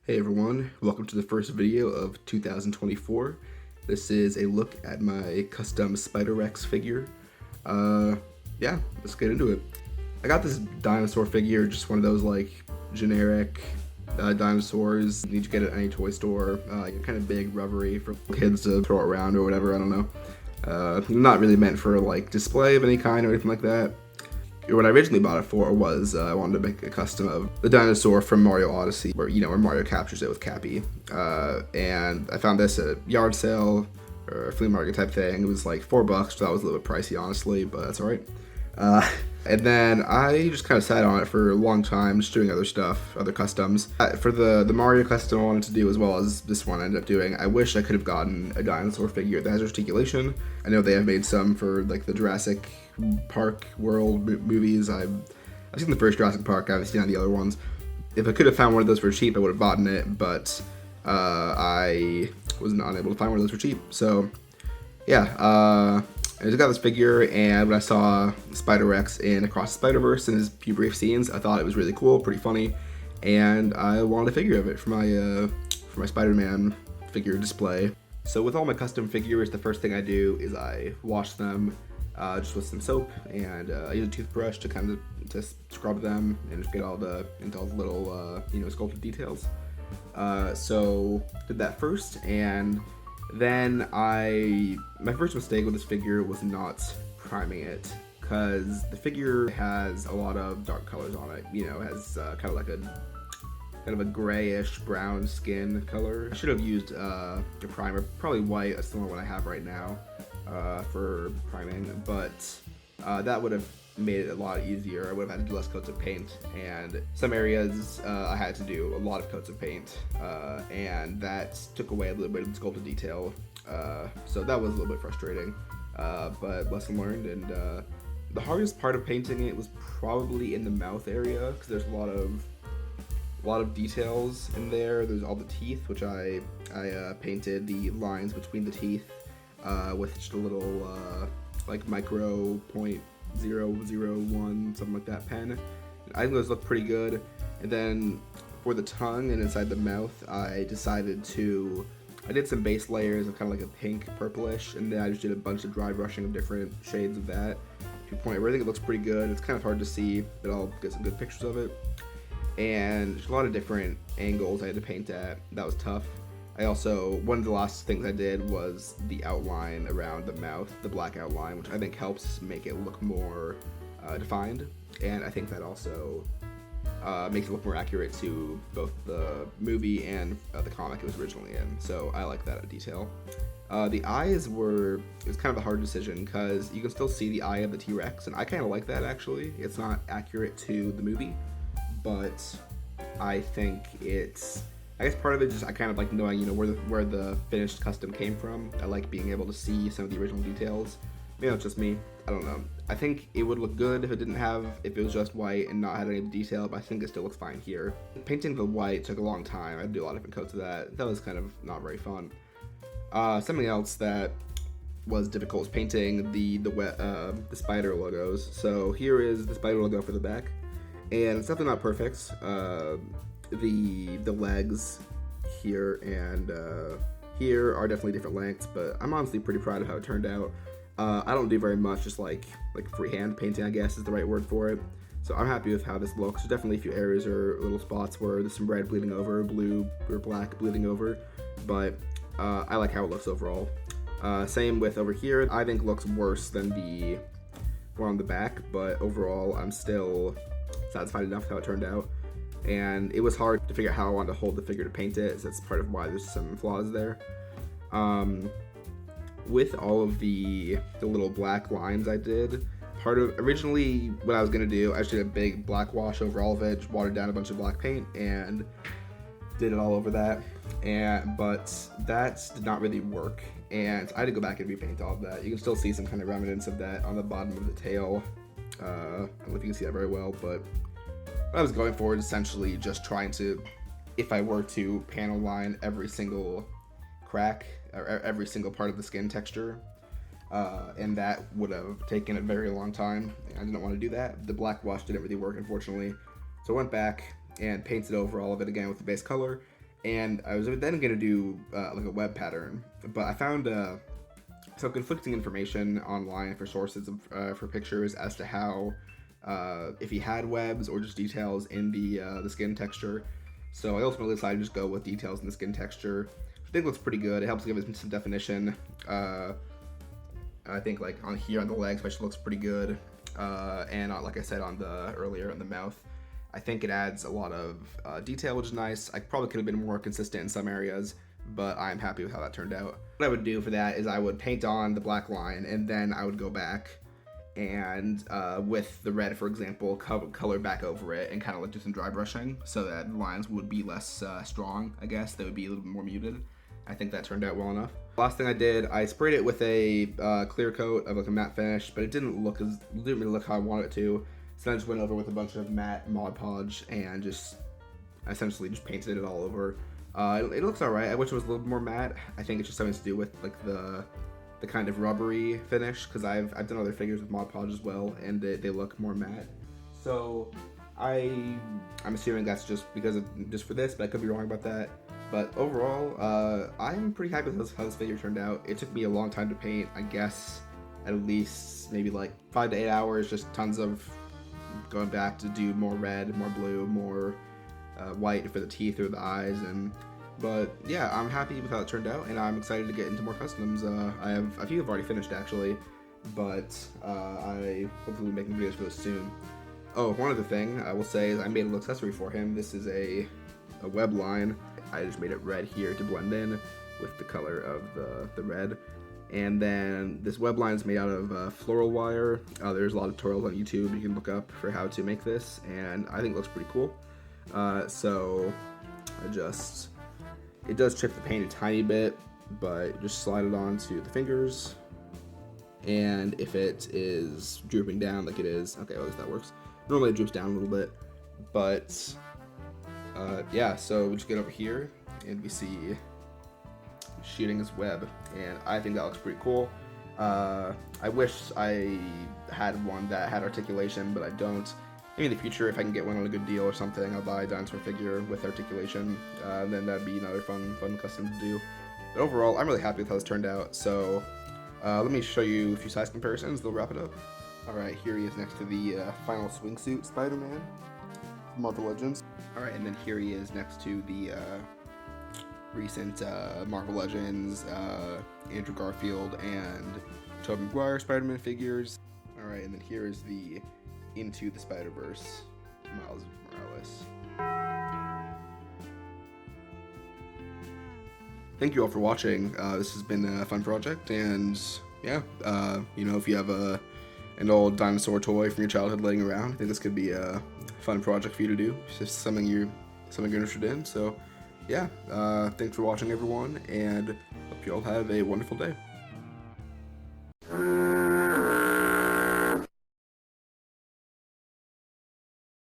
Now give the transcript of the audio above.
Hey everyone, welcome to the first video of 2024. This is a look at my custom Spider-Rex figure. Yeah, let's get into it. I got this dinosaur figure, just one of those like generic dinosaurs. You need to get it at any toy store. Kind of big, rubbery for kids to throw around or whatever, I don't know. Not really meant for like display of any kind or anything like that. What I originally bought it for was I wanted to make a custom of the dinosaur from Mario Odyssey, where Mario captures it with Cappy. And I found this at a yard sale or a flea market type thing. It was like $4, so that was a little bit pricey, honestly, but that's all right. And then I just kind of sat on it for a long time, just doing other stuff, other customs. For the Mario custom I wanted to do, as well as this one I ended up doing, I wish I could have gotten a dinosaur figure that has articulation. I know they have made some for like the Jurassic Park world movies. I've seen the first Jurassic Park, I haven't seen any of the other ones. If I could have found one of those for cheap, I would have bought it, but I was not able to find one of those for cheap. So yeah, I just got this figure, and when I saw Spider-Rex in Across the Spider-Verse in his few brief scenes, I thought it was really cool, pretty funny, and I wanted a figure of it for my Spider-Man figure display. So with all my custom figures, the first thing I do is I wash them just with some soap, and I use a toothbrush to kind of scrub them and just get into all the little sculpted details. So did that first, and then my first mistake with this figure was not priming it, because the figure has a lot of dark colors on it. It has kind of a grayish brown skin color. I should have used a primer, probably white, a similar one I have right now, for priming, but that would have made it a lot easier. I would have had to do less coats of paint, and some areas I had to do a lot of coats of paint, and that took away a little bit of the sculpted detail, so that was a little bit frustrating, but lesson learned. And the hardest part of painting it was probably in the mouth area, because there's a lot of details in there. There's all the teeth, which I painted the lines between the teeth with just a little like micro .001, something like that pen. I think those look pretty good. And then for the tongue and inside the mouth, I did some base layers of kind of like a pink purplish, and then I just did a bunch of dry brushing of different shades of that to a point where I think it looks pretty good. It's kind of hard to see, but I'll get some good pictures of it. And there's a lot of different angles I had to paint at. That was tough. One of the last things I did was the outline around the mouth, the black outline, which I think helps make it look more defined, and I think that also makes it look more accurate to both the movie and the comic it was originally in, so I like that detail. The eyes it was kind of a hard decision, because you can still see the eye of the T-Rex, and I kind of like that, actually. It's not accurate to the movie, but I think I guess part of it is just I kind of like knowing, where the finished custom came from. I like being able to see some of the original details. Maybe it's just me. I don't know. I think it would look good if it was just white and not had any detail, but I think it still looks fine here. Painting the white took a long time. I had to do a lot of different coats of that. That was kind of not very fun. Something else that was difficult was painting the spider logos. So here is the spider logo for the back, and it's definitely not perfect. The legs here and here are definitely different lengths, but I'm honestly pretty proud of how it turned out. I don't do very much, just like freehand painting, I guess is the right word for it. So I'm happy with how this looks. There's definitely a few areas or little spots where there's some red bleeding over, blue or black bleeding over, but I like how it looks overall. Same with over here. I think looks worse than the one on the back, but overall I'm still satisfied enough with how it turned out. And it was hard to figure out how I wanted to hold the figure to paint it, so that's part of why there's some flaws there. With all of the little black lines I did, originally what I was gonna do, I just did a big black wash over all of it, just watered down a bunch of black paint and did it all over that, but that did not really work, and I had to go back and repaint all of that. You can still see some kind of remnants of that on the bottom of the tail. I don't know if you can see that very well, but what I was going for is essentially just trying to, if I were to panel line every single crack or every single part of the skin texture, and that would have taken a very long time. I didn't want to do that. The black wash didn't really work, unfortunately, so I went back and painted over all of it again with the base color, And I was then gonna do like a web pattern, but I found some conflicting information online for sources of, for pictures as to how if he had webs or just details in the skin texture. So I ultimately decided to just go with details in the skin texture, which I think looks pretty good. It helps give it some definition. I think like on here on the legs, which looks pretty good, and like I said on the earlier on the mouth, I think it adds a lot of detail, which is nice. I probably could have been more consistent in some areas, but I'm happy with how that turned out. What I would do for that is I would paint on the black line, and then I would go back and with the red, for example, color back over it and kind of like do some dry brushing so that the lines would be less strong, I guess. They would be a little bit more muted. I think that turned out well enough. Last thing I did, I sprayed it with a clear coat of like a matte finish, but it didn't really look how I wanted it to. So I just went over with a bunch of matte Mod Podge and just essentially just painted it all over. It looks alright. I wish it was a little bit more matte. I think it's just something to do with like the kind of rubbery finish, because I've done other figures with Mod Podge as well, and they look more matte. So I'm assuming that's just because of just for this, but I could be wrong about that. But overall, I'm pretty happy with how this figure turned out. It took me a long time to paint, I guess at least maybe like 5 to 8 hours, just tons of going back to do more red, more blue, more white for the teeth or the eyes, but yeah, I'm happy with how it turned out, and I'm excited to get into more customs. I have a few I've already finished actually, but I hopefully will be making videos for this soon. Oh, one other thing I will say is I made a little accessory for him. This is a web line. I just made it red here to blend in with the color of the red. And then this web line is made out of floral wire. There's a lot of tutorials on YouTube you can look up for how to make this, and I think it looks pretty cool. So it does chip the paint a tiny bit, but just slide it onto the fingers, and if it is drooping down like it is, okay, well, at least that works. Normally it droops down a little bit, but yeah, so we just get over here and we see shooting his web, and I think that looks pretty cool. I wish I had one that had articulation, but I don't. Maybe in the future, if I can get one on a good deal or something, I'll buy a dinosaur figure with articulation. Then that'd be another fun custom to do. But overall, I'm really happy with how this turned out. So let me show you a few size comparisons. They'll wrap it up. All right, here he is next to the final swingsuit Spider-Man from Marvel Legends. All right, and then here he is next to the recent Marvel Legends, Andrew Garfield and Tobey Maguire Spider-Man figures. All right, and then here is the Into the Spider-Verse Miles Morales. Thank you all for watching. This has been a fun project, and yeah, you know, if you have an old dinosaur toy from your childhood laying around, I think this could be a fun project for you to do. It's just something you're interested in. So yeah, thanks for watching, everyone, and hope you all have a wonderful day.